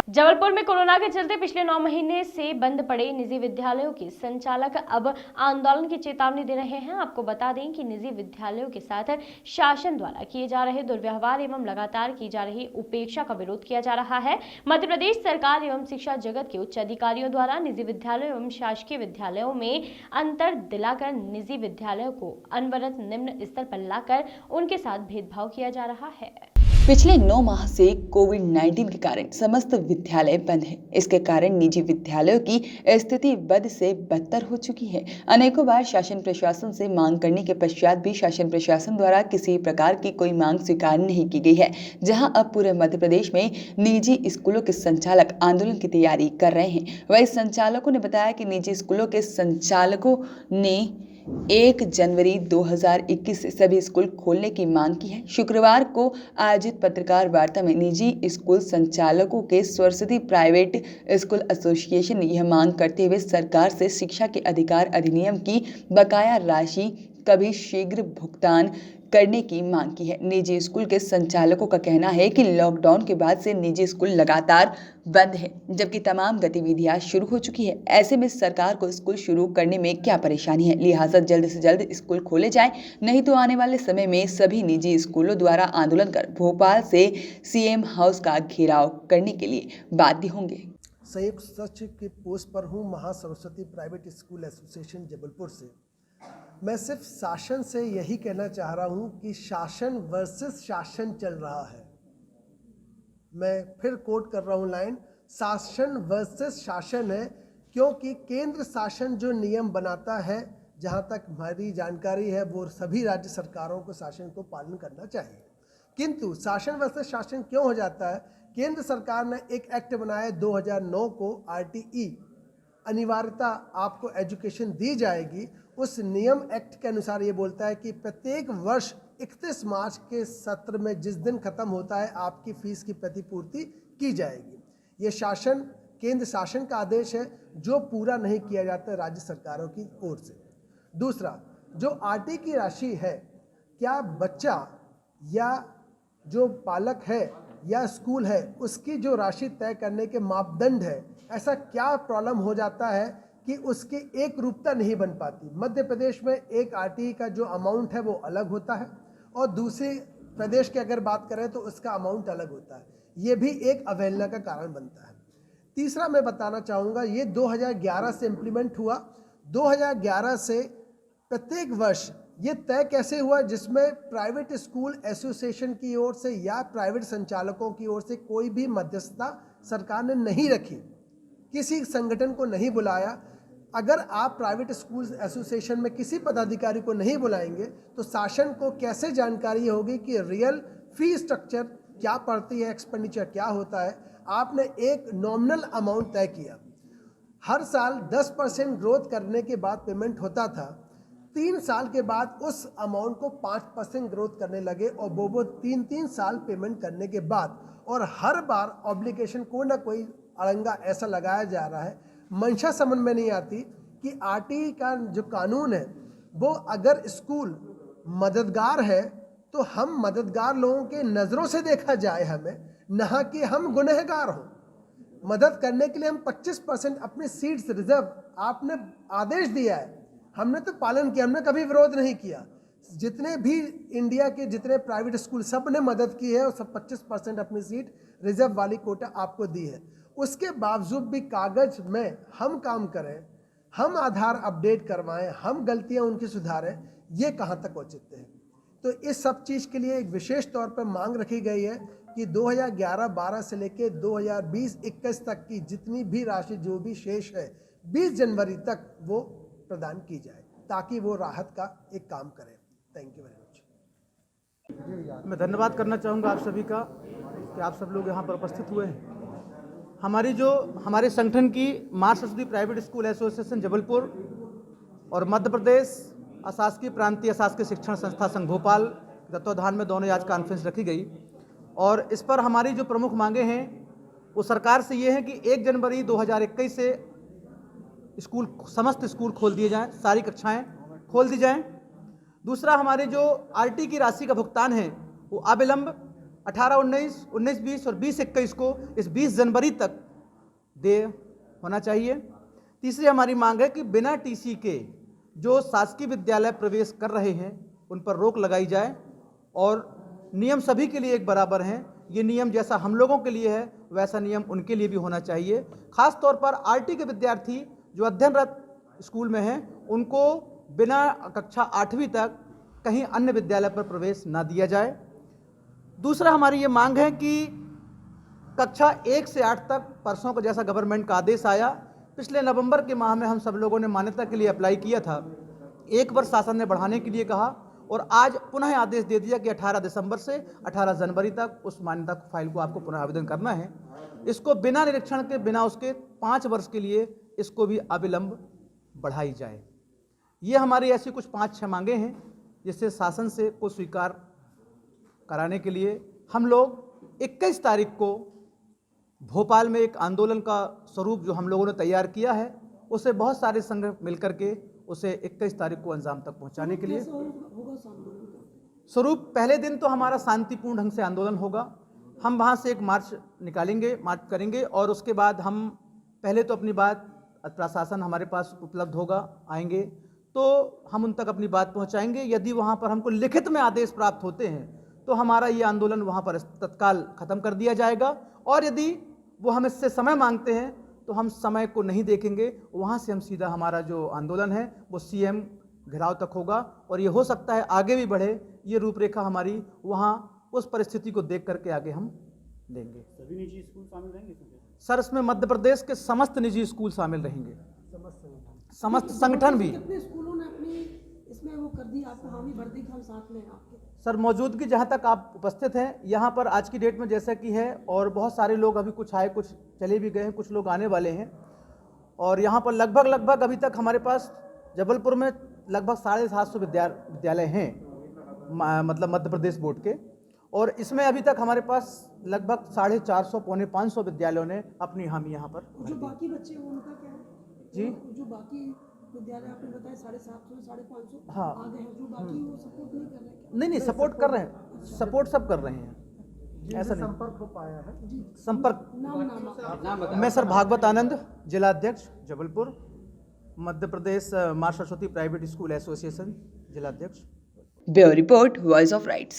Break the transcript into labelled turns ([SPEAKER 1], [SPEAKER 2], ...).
[SPEAKER 1] जबलपुर में कोरोना के चलते पिछले 9 महीने से बंद पड़े निजी विद्यालयों के संचालक अब आंदोलन की चेतावनी दे रहे हैं। आपको बता दें कि निजी विद्यालयों के साथ शासन द्वारा किए जा रहे दुर्व्यवहार एवं लगातार की जा रही उपेक्षा का विरोध किया जा रहा है। मध्य प्रदेश सरकार एवं शिक्षा जगत के उच्च अधिकारियों द्वारा निजी विद्यालयों एवं शासकीय विद्यालयों में अंतर दिलाकर निजी विद्यालयों को अनवरत निम्न स्तर पर लाकर उनके साथ भेदभाव किया जा रहा है।
[SPEAKER 2] पिछले 9 माह से कोविड-19 के कारण समस्त विद्यालय बंद हैं। इसके कारण निजी विद्यालयों की स्थिति बद से बदतर हो चुकी है। अनेकों बार शासन प्रशासन से मांग करने के पश्चात भी शासन प्रशासन द्वारा किसी प्रकार की कोई मांग स्वीकार नहीं की गई है। जहां अब पूरे मध्य प्रदेश में निजी स्कूलों के संचालक आंदोलन की तैयारी कर रहे हैं। वहीं संचालकों ने बताया कि निजी स्कूलों के संचालकों ने 1 जनवरी 2021 से सभी स्कूल खोलने की मांग की है। शुक्रवार को आयोजित पत्रकार वार्ता में निजी स्कूल संचालकों के सरस्वती प्राइवेट स्कूल एसोसिएशन ने यह मांग करते हुए सरकार से शिक्षा के अधिकार अधिनियम की बकाया राशि कभी शीघ्र भुगतान करने की मांग की है। निजी स्कूल के संचालकों का कहना है कि लॉकडाउन के बाद से निजी स्कूल लगातार बंद है, जबकि तमाम गतिविधियां शुरू हो चुकी है। ऐसे में सरकार को स्कूल शुरू करने में क्या परेशानी है, लिहाजा जल्द से जल्द स्कूल खोले जाएं, नहीं तो आने वाले समय में सभी निजी स्कूलों द्वारा आंदोलन कर भोपाल से सीएम हाउस का घेराव करने के लिए बाध्य होंगे।
[SPEAKER 3] संयुक्त सचिव की पोस्ट पर हूँ Mahasaraswati private school association Jabalpur से। मैं सिर्फ शासन से यही कहना चाह रहा हूँ कि शासन वर्सेस शासन चल रहा है। मैं फिर कोट कर रहा हूँ लाइन, शासन वर्सेस शासन है, क्योंकि केंद्र शासन जो नियम बनाता है, जहाँ तक हमारी जानकारी है, वो सभी राज्य सरकारों को शासन को पालन करना चाहिए। किंतु शासन वर्सेस शासन क्यों हो जाता है? केंद्र सरकार ने एक एक्ट बनाया 2009 को, RTE, अनिवार्यता आपको एजुकेशन दी जाएगी। उस नियम एक्ट के अनुसार ये बोलता है कि प्रत्येक वर्ष 31 मार्च के सत्र में जिस दिन खत्म होता है, आपकी फीस की प्रतिपूर्ति की जाएगी। ये शासन, केंद्र शासन का आदेश है, जो पूरा नहीं किया जाता राज्य सरकारों की ओर से। दूसरा, जो RT की राशि है, क्या बच्चा या जो पालक है या स्कूल है, उसकी जो राशि तय करने के मापदंड है, ऐसा क्या प्रॉब्लम हो जाता है कि उसकी एक रूपता नहीं बन पाती। मध्य प्रदेश में एक RTE का जो अमाउंट है वो अलग होता है, और दूसरे प्रदेश की अगर बात करें तो उसका अमाउंट अलग होता है। ये भी एक अवहेलना का कारण बनता है। तीसरा मैं बताना चाहूँगा, ये 2011 से इम्प्लीमेंट हुआ। 2011 से प्रत्येक वर्ष ये तय कैसे हुआ, जिसमें प्राइवेट स्कूल एसोसिएशन की ओर से या प्राइवेट संचालकों की ओर से कोई भी मध्यस्थता सरकार ने नहीं रखी, किसी संगठन को नहीं बुलाया। अगर आप प्राइवेट स्कूल एसोसिएशन में किसी पदाधिकारी को नहीं बुलाएंगे तो शासन को कैसे जानकारी होगी कि रियल फी स्ट्रक्चर क्या पड़ती है, एक्सपेंडिचर क्या होता है। आपने एक नॉमिनल अमाउंट तय किया, हर साल 10% ग्रोथ करने के बाद पेमेंट होता था। 3 साल के बाद उस अमाउंट को 5% ग्रोथ करने लगे, और वो 3 साल पेमेंट करने के बाद, और हर बार ऑब्लिगेशन को ना कोई अड़ंगा ऐसा लगाया जा रहा है। मंशा समझ में नहीं आती कि RTE का जो कानून है, वो अगर स्कूल मददगार है तो हम मददगार लोगों के नज़रों से देखा जाए हमें, ना कि हम गुनहगार हों। मदद करने के लिए हम 25% अपनी सीट्स रिजर्व, आपने आदेश दिया है, हमने तो पालन किया, हमने कभी विरोध नहीं किया। जितने भी इंडिया के जितने प्राइवेट स्कूल सब ने मदद की है, और सब 25% अपनी सीट रिजर्व वाली कोटा आपको दी है। उसके बावजूद भी कागज में हम काम करें, हम आधार अपडेट करवाएं, हम गलतियां उनकी सुधारें, ये कहाँ तक औचित्य है? तो इस सब चीज़ के लिए एक विशेष तौर पर मांग रखी गई है कि 2011-12 से लेकर 2020-21 तक की जितनी भी राशि जो भी शेष है, 20 जनवरी तक वो प्रदान की जाए, ताकि वो राहत का एक काम करें। Thank you very much.
[SPEAKER 4] मैं धन्यवाद करना चाहूँगा आप सभी का कि आप सब लोग यहाँ पर उपस्थित हुए हैं। हमारे संगठन की माँ Saraswati private school association Jabalpur और मध्य प्रदेश अशासकीय प्रांतीय अशासकीय शिक्षण संस्था संघ भोपाल तत्वाधान में दोनों आज कॉन्फ्रेंस रखी गई, और इस पर हमारी जो प्रमुख मांगे हैं वो सरकार से ये है कि 1 जनवरी 2021 से समस्त स्कूल खोल दिए जाएं, सारी कक्षाएं खोल दी जाएं। दूसरा, हमारे जो RT की राशि का भुगतान है वो अविलंब 18-19, 19-20 और 20-21 को इस 20 जनवरी तक दे होना चाहिए। तीसरी हमारी मांग है कि बिना टीसी के जो शासकीय विद्यालय प्रवेश कर रहे हैं उन पर रोक लगाई जाए और नियम सभी के लिए एक बराबर हैं। ये नियम जैसा हम लोगों के लिए है वैसा नियम उनके लिए भी होना चाहिए। खास तौर पर आरटी के विद्यार्थी जो अध्ययनरत स्कूल में हैं उनको बिना कक्षा 8वीं तक कहीं अन्य विद्यालय पर प्रवेश ना दिया जाए। दूसरा हमारी ये मांग है कि कक्षा 1 से 8 तक परसों को जैसा गवर्नमेंट का आदेश आया, पिछले नवंबर के माह में हम सब लोगों ने मान्यता के लिए अप्लाई किया था। एक वर्ष शासन ने बढ़ाने के लिए कहा और आज पुनः आदेश दे दिया कि 18 दिसंबर से 18 जनवरी तक उस मान्यता फाइल को आपको पुनः आवेदन करना है। इसको बिना निरीक्षण के, बिना उसके 5 वर्ष के लिए इसको भी अविलंब बढ़ाई जाए। ये हमारी ऐसी कुछ 5-6 मांगे हैं जिससे शासन से को स्वीकार कराने के लिए हम लोग 21 तारीख को भोपाल में एक आंदोलन का स्वरूप जो हम लोगों ने तैयार किया है उसे बहुत सारे संघ मिलकर के उसे 21 तारीख को अंजाम तक पहुंचाने के लिए स्वरूप पहले दिन तो हमारा शांतिपूर्ण ढंग से आंदोलन होगा। हम वहां से एक मार्च मार्च करेंगे और उसके बाद हम पहले तो अपनी बात प्रशासन हमारे पास उपलब्ध होगा, आएंगे तो हम उन तक अपनी बात पहुंचाएंगे। यदि वहां पर हमको लिखित में आदेश प्राप्त होते हैं तो हमारा ये आंदोलन वहां पर तत्काल खत्म कर दिया जाएगा और यदि वो हम इससे समय मांगते हैं तो हम समय को नहीं देखेंगे, वहाँ से हम सीधा हमारा जो आंदोलन है वो सीएम घेराव तक होगा और ये हो सकता है आगे भी बढ़े। ये रूपरेखा हमारी वहाँ उस परिस्थिति को देख करके आगे हम लेंगे।
[SPEAKER 5] सभी निजी स्कूल शामिल रहेंगे
[SPEAKER 4] सर, इसमें मध्य प्रदेश के समस्त निजी स्कूल शामिल रहेंगे, समस्त संगठन भी।
[SPEAKER 6] कितने स्कूलों ने अपनी इसमें वो कर दी, आपको हामी भर दी कि हम साथ में हैं आपके?
[SPEAKER 4] सर, मौजूदगी जहाँ तक आप उपस्थित हैं यहाँ पर आज की डेट में जैसा कि है और बहुत सारे लोग अभी कुछ आए, कुछ चले भी गए हैं, कुछ लोग आने वाले हैं और यहाँ पर लगभग अभी तक हमारे पास जबलपुर में लगभग 750 विद्यालय हैं, मतलब मध्य प्रदेश बोर्ड के, और इसमें अभी तक हमारे पास लगभग 450 पौने 500 विद्यालयों ने अपनी हामी यहाँ पर।
[SPEAKER 6] जो बाकी बच्चे हैं उनका क्या है
[SPEAKER 4] जी?
[SPEAKER 6] जो बाकी विद्यालय आपने बताया 750 550
[SPEAKER 4] हाँ।
[SPEAKER 6] आ गए हैं, जो बाकी वो सपोर्ट नहीं कर रहे हैं?
[SPEAKER 4] नहीं, सपोर्ट कर रहे हैं, सपोर्ट सब कर रहे हैं, ऐसा नहीं।
[SPEAKER 3] संपर्क हो पाया है
[SPEAKER 4] संपर्क
[SPEAKER 6] नाम
[SPEAKER 4] मैं सर भागवत आनंद, जिला अध्यक्ष जबलपुर, मध्य प्रदेश माँ सरस्वती प्राइवेट स्कूल एसोसिएशन जिला अध्यक्ष।
[SPEAKER 2] Bureau report, voice of rights.